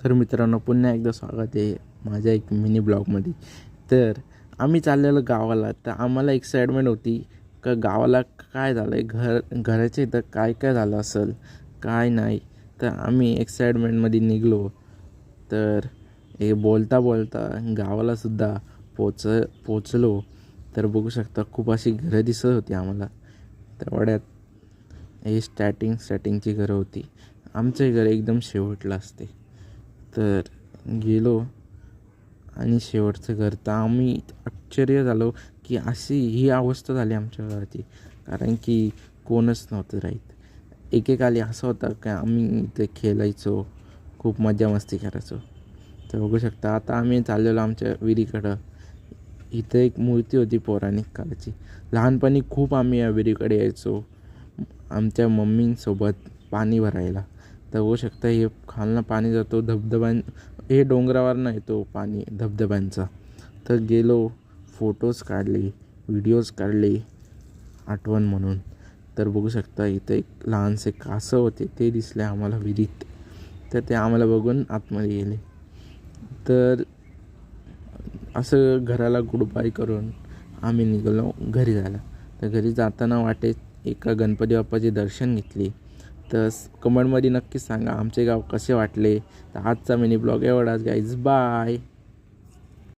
तर मित्रांनो, पुन्हा एकदा स्वागत आहे माझ्या एक मिनी ब्लॉगमध्ये. तर आम्ही चाललेलो गावाला. तर आम्हाला एक्साइटमेंट होती का गावाला काय झालं आहे, घराच्या इथं काय काय झालं असेल, काय नाही. तर आम्ही एक्साइटमेंटमध्ये निघलो. तर हे बोलता बोलता गावालासुद्धा पोचलो. तर बघू शकता खूप अशी घरं दिसत होती आम्हाला. तेवढ्यात हे स्टार्टिंगची घरं होती. आमचे घर एकदम शेवटला असते. तर गेलो आणि शेवटचं घर. तर आम्ही आश्चर्य झालो की अशी ही अवस्था झाली आमच्या घराची, कारण की कोणच नव्हतं राहत. एकेकाली असं होतं की आम्ही इथे खेळायचो, खूप मजा मस्ती करायचो. तर बघू शकता आता आम्ही चाललेलो आमच्या विहिरीकडं. इथं एक मूर्ती होती पौराणिक काळाची. लहानपणी खूप आम्ही या विहिरीकडे यायचो आमच्या मम्मींसोबत पाणी भरायला. तर बघू शकता हे खालनं पाणी जातो हे डोंगरावरनं येतो पाणी धबधब्यांचा. तर गेलो, फोटोज काढले, व्हिडिओज काढले आठवण म्हणून. तर बघू शकता इथं एक लहानसे कासव होते, ते दिसले आम्हाला विहिरीत. तर ते आम्हाला बघून आतमध्ये गेले. तर असं घराला गुड बाय करून आम्ही निघालो घरी जायला. तर घरी जाताना वाटेत एका गणपती बाप्पाचे दर्शन घेतले. तर कमेंटमध्ये नक्कीच सांगा आमचे गाव कसे वाटले. तर आजचा मिनी ब्लॉग एवढाच गाईज, बाय.